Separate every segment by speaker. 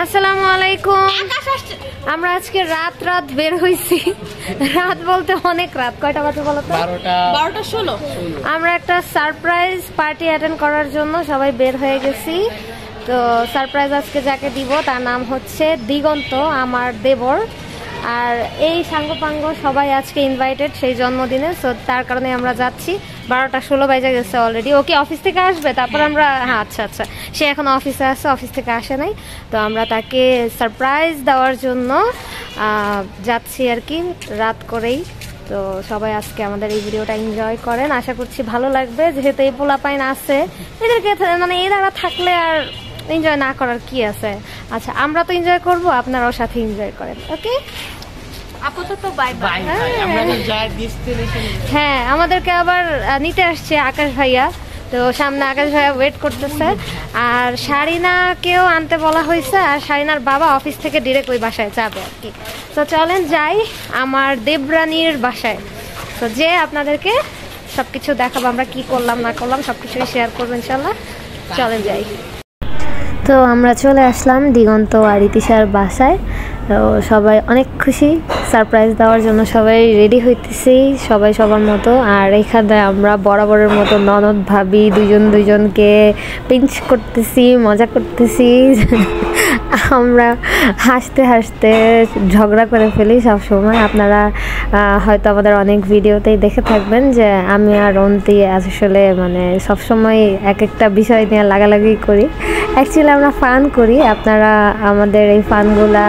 Speaker 1: আসসালামু আলাইকুম। আমরা আজকে রাত বের হইছি। রাত বলতে অনেক রাত, কয়টা বাজে বলো তো?
Speaker 2: 12:16।
Speaker 1: আমরা একটা সারপ্রাইজ পার্টি অ্যাটেন্ড করার জন্য সবাই বের হয়ে গেছি। তো সারপ্রাইজ আজকে যাকে দিব তার নাম হচ্ছে দিগন্ত, আমার দেবর। আর এই সাঙ্গপাঙ্গ সবাই আজকে ইনভাইটেড সেই জন্মদিনে, সো তার কারণে আমরা যাচ্ছি। 12:16 বাজে গেছে অলরেডি। ওকে অফিস থেকে আসবে, তারপর আমরা আচ্ছা সে এখন অফিসে আছে, অফিস থেকে আসে নাই। তো আমরা তাকে সারপ্রাইজ দেওয়ার জন্য যাচ্ছি আর কি, রাত করেই। তো সবাই আজকে আমাদের এই ভিডিওটা এনজয় করেন, আশা করছি ভালো লাগবে। যেহেতু এই পোলাপাইন আছে, এদেরকে মানে এরা থাকলে আর এনজয় না করার কি আছে। আচ্ছা, আমরা তো এনজয় করব, আপনারাও সাথে এনজয় করেন। ওকে,
Speaker 2: আপাতত বাই বাই।
Speaker 1: হ্যাঁ, আমাদেরকে আবার নিতে আসছে আকাশ ভাইয়া। তো সামনে আকাশ ভাইয়া ওয়েট করতেছে। আর শারিনাকেও আনতে বলা হয়েছে, আর শারিনার বাবা অফিস থেকে ডিরেক্ট ওই বাসায় যাবে আর কি। তো চলেন যাই আমার দেবরানীর বাসায়। তো যে আপনাদেরকে সবকিছু দেখাবো, আমরা কি করলাম না করলাম সবকিছুই শেয়ার করবো ইনশাল্লাহ। চলেন যাই। তো আমরা চলে আসলাম দিগন্ত আর ইতিশার বাসায়। তো সবাই অনেক খুশি, সারপ্রাইজ দেওয়ার জন্য সবাই রেডি হইতেছি, সবাই সবার মতো। আর এখানে আমরা বরাবরের মতো ননদ ভাবি দুজনকে পিঞ্চ করতেছি, মজা করতেছি। আমরা হাসতে হাসতে ঝগড়া করে ফেলি সবসময়। আপনারা হয়তো আমাদের অনেক ভিডিওতেই দেখে থাকবেন যে আমি আর অন্তি আসলে মানে সবসময় এক একটা বিষয় নিয়ে লাগালাগি করি। অ্যাকচুয়ালি আমরা ফান করি, আপনারা আমাদের এই ফানগুলা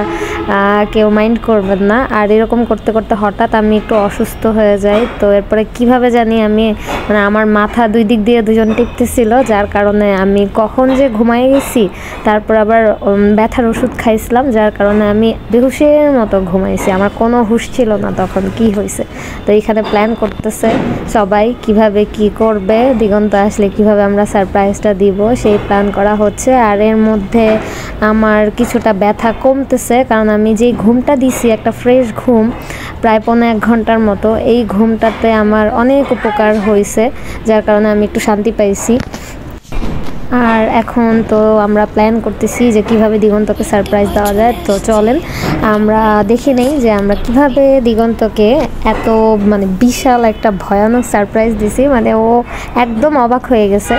Speaker 1: কেউ মাইন্ড করবেন না। আর এরকম করতে করতে হঠাৎ আমি একটু অসুস্থ হয়ে যাই। তো এরপরে কিভাবে জানি আমি মানে আমার মাথা দুই দিক দিয়ে দুজন টিপতেছিল, যার কারণে আমি কখন যে ঘুমাই গেছি। তারপর আবার ব্যথার ওষুধ খাইছিলাম, যার কারণে আমি বেহুশের মতো ঘুমাইছি। আমার কোনো হুঁশ ছিল না তখন কি হয়েছে। তো এইখানে প্ল্যান করতেছে সবাই কিভাবে কি করবে, দিগন্ত আসলে কিভাবে আমরা সারপ্রাইজটা দিব সেই প্ল্যান করা হচ্ছে। আর এর মধ্যে আমার কিছুটা ব্যথা কমতেছে, কারণ আমি যেই ঘুমটা দিছি একটা ফ্রেশ ঘুম প্রায় 1.5 ঘন্টার মতো, এই ঘুমটাতে আমার অনেক উপকার হয়েছে, যার কারণে আমি একটু শান্তি পাইছি। আর এখন তো আমরা প্ল্যান করতেছি যে কিভাবে দিগন্তকে সারপ্রাইজ দেওয়া যায়। তো চলেন আমরা দেখে নেই যে আমরা কিভাবে দিগন্তকে এত মানে বিশাল একটা ভয়ানক সারপ্রাইজ দিছি। মানে ও একদম অবাক হয়ে গেছে।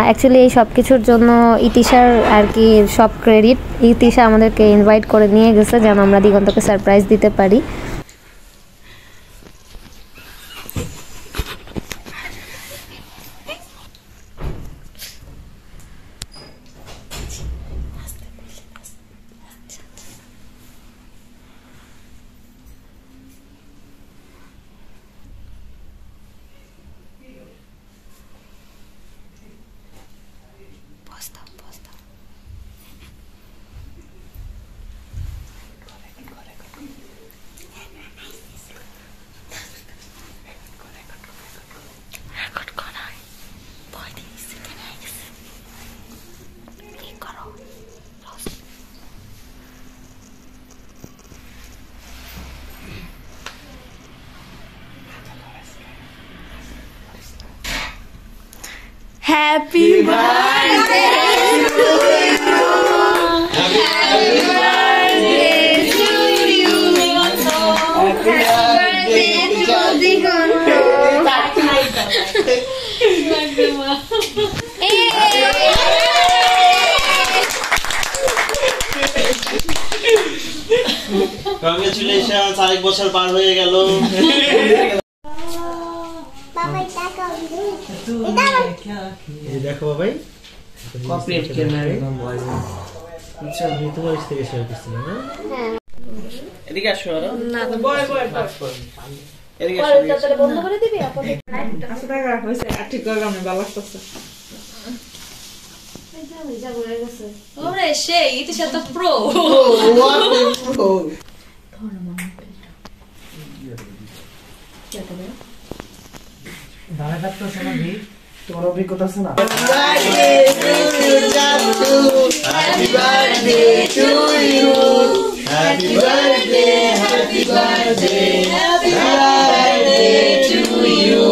Speaker 1: অ্যাকচুয়ালি এই সব কিছুর জন্য ইতিশার আর কি সব ক্রেডিট। ইতিশা আমাদেরকে ইনভাইট করে নিয়ে গেছে যেন আমরা দিগন্তকে সারপ্রাইজ দিতে পারি।
Speaker 2: Happy birthday to you. Happy birthday to you. Happy birthday to Digonto.
Speaker 3: Congratulations, 1 বছর পার হয়ে গেল। দেখো বাবাই কপিরাইট ক্যামেরা আচ্ছা আমি তোমার থেকে শেয়ার করছিলাম না। এদিকে আসো না বয় এদিকে আসো তাহলে বন্ধ করে দিবি আপনি।
Speaker 2: আচ্ছা টাকা হইছে আর ঠিক করে আমি ভালো লাগতেছে।
Speaker 1: যা বলে গেছে
Speaker 2: ওরে সেই ইতিশা তো প্রো।
Speaker 3: ওয়াট প্রো
Speaker 2: ধরো মামা কি করে
Speaker 3: দাঁড়া কাটতো শোনা দি তোমার অভিজ্ঞতা আছে না। Happy birthday to you. Happy birthday, happy birthday, happy birthday to you.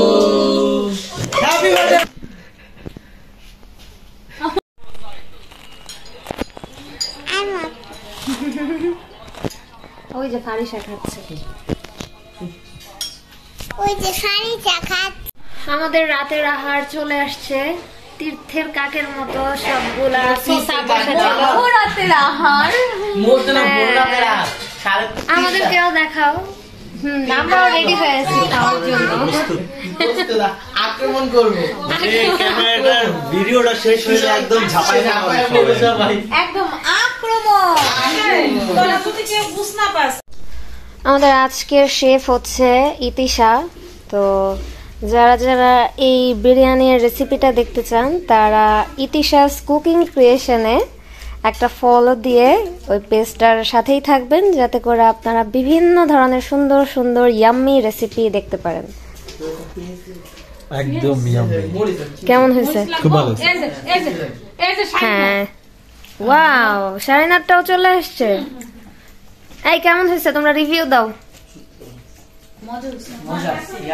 Speaker 3: Happy birthday.
Speaker 1: ওই যে ফারিসা খাচ্ছে, আমাদের রাতের আহার চলে আসছে তীর্থের কাকের মতো, সবগুলা সোসা বসেছিল রাতের আহার। আমাদেরকেও দেখাও। আমরাও রেডি হয়ে আছি খাওয়ার জন্য।
Speaker 3: আক্রমণ করবো, ক্যামেরাটার ভিডিওটা শেষ হলে একদম ঝাঁপাই সবাই, একদম আক্রমণ।
Speaker 1: আমাদের আজকের শেফ হচ্ছে ইতিশা। তো যারা যারা এই বিরিয়ানির রেসিপিটা দেখতে চান তারা ইতিশাস কুকিং ক্রিয়েশনে একটা ফলো দিয়ে ওই পেজটার সাথেই থাকবেন, যাতে করে আপনারা বিভিন্ন ধরনের সুন্দর সুন্দর ইয়াম্মি রেসিপি দেখতে পারেন।
Speaker 4: একদম ইয়াম্মি।
Speaker 1: কেমন হয়েছে?
Speaker 4: খুব ভালো।
Speaker 1: হ্যাঁ, ওয়াও, 8:30টাও চলে আসছে। এই কেমন হয়েছে? তোমরা রিভিউ দাও।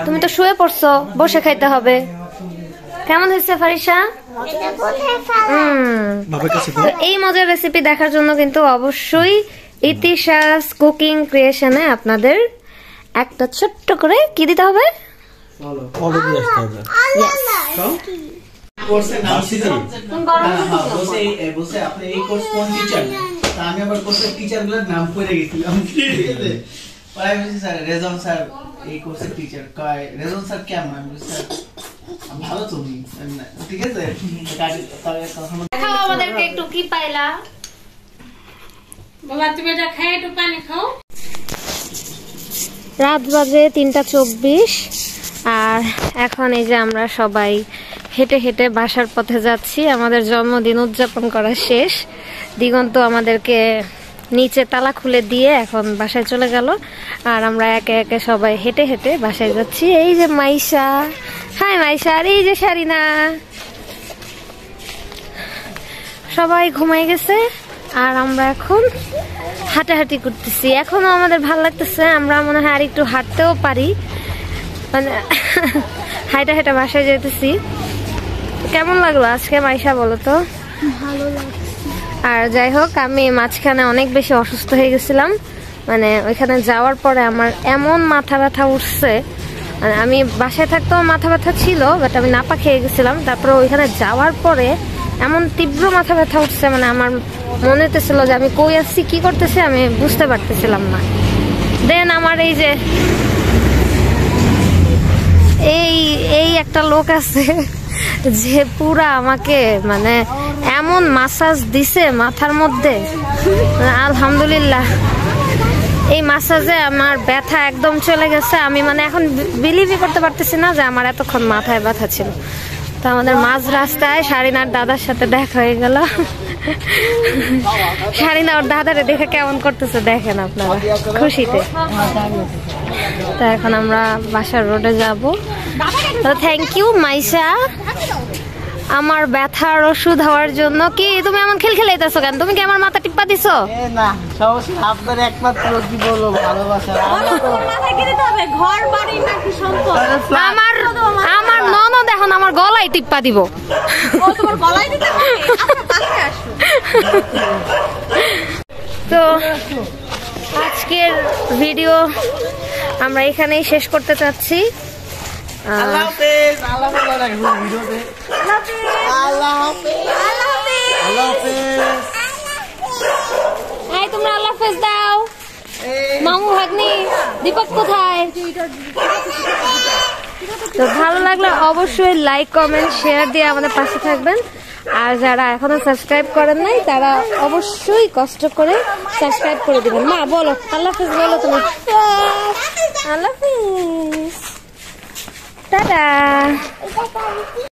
Speaker 1: তুমি তো শুয়ে পড়ছো, বসে খাইতে হবে। কেমন হয়েছে ফারিসা? এই মজার রেসিপি দেখার জন্য কিন্তু অবশ্যই ইতিশাস কুকিং ক্রিয়েশনে আপনাদের একটা ছোট্ট করে কি দিতে হবে?
Speaker 3: আমি আবার কোর্সের টিচার গুলোর নাম পড়ে গেছিলাম। রেজন স্যার এই কোর্সের টিচার, রেজন স্যার কেমন? আমি স্যার ভালো, তুমি ঠিক আছে।
Speaker 1: আমাদেরকে একটু কি পাইলা বাবা? তুমি এটা খাই, একটু পানি খাও। রাত বাজে 3:24 আর এখন এই যে আমরা সবাই হেঁটে হেঁটে বাসার পথে যাচ্ছি। আমাদের জন্মদিন উদযাপন করা শেষ। দিগন্ত আমাদেরকে নিচে তালা খুলে দিয়ে এখন বাসায় চলে গেল, আর আমরা একে একে সবাই হেঁটে হেঁটে বাসায় যাচ্ছি। এই যে মাইশা, হাই মাইশা, আর এই যে শারিনা, সবাই ঘুমাই গেছে আর আমরা এখন হাঁটাহাঁটি করতেছি। এখনো আমাদের ভালো লাগতেছে, আমরা মনে হয় আর একটু হাঁটতেও পারি, মানে হাঁটা হাঁটা বাসায় যেতেছি। কেমন লাগলো আজকে মাইশা, বলো তো? ভালো লাগছে। আর যাই হোক, আমি মাঝখানে অনেক বেশি অসুস্থ হয়ে গেছিলাম, মানে ওইখানে যাওয়ার পরে আমার এমন মাথা ব্যথা উঠছে, মানে আমি বাসায় থাকতেও মাথা ব্যথা ছিল, বাট আমি নাপা খেয়ে গেছিলাম। তারপরে ওইখানে যাওয়ার পরে এমন তীব্র মাথা ব্যথা উঠছে, মানে আমার মনে হতেছিল যে আমি কই আসছি, কি করতেছি আমি বুঝতে পারতেছিলাম না। দেন আমার এই যে এই একটা লোক আছে যে পুরা আমাকে মানে এমন মাসাজ দিছে মাথার মধ্যে, আলহামদুলিল্লাহ এই মাসাজে আমার ব্যথা একদম চলে গেছে। আমি মানে এখন বিলিভই করতে পারতেছি না যে আমার এতক্ষণ মাথায় ব্যথা ছিল। তো আমাদের মাঝ রাস্তায় শারিনার দাদার সাথে দেখা হয়ে গেল। শারিনা ওর দাদারে দেখে কেমন করতেছে দেখেন আপনারা, খুশিতে। তো এখন আমরা বাসার রোডে যাব। তো থ্যাংক ইউ মাইশা আমার ব্যথার ওষুধ হওয়ার জন্য। কি তুমি এমন খেলখেলাইতেছো কেন? তুমি কি আমার মাথা টিপ্পা দিছো?
Speaker 3: না, সমস্যা আপনার একমাত্র কি বলবো ভালোবাসা।
Speaker 1: আমার ননদ এখন আমার গলায় টিপ্পা দিব। তো আজকের ভিডিও আমরা এখানেই শেষ করতে চাচ্ছি।
Speaker 3: আল্লাহ হাফেজ। আল্লাহ ভিডিওতে আল্লাহ হাফেজ। আল্লাহ হাফেজ।
Speaker 1: এই তোমরা আল্লাহ হাফেজ দাও। মামু ভাগ্নি দীপক কোথায়? তো ভালো লাগলে অবশ্যই লাইক কমেন্ট শেয়ার দিয়ে আমাদের পাশে থাকবেন। আর যারা এখনো সাবস্ক্রাইব করেন নাই তারা অবশ্যই কষ্ট করে সাবস্ক্রাইব করে দিবেন। মা বলো আল্লাহ হাফেজ, বলো তুমি। আল্লাহ হাফেজ, টাটা।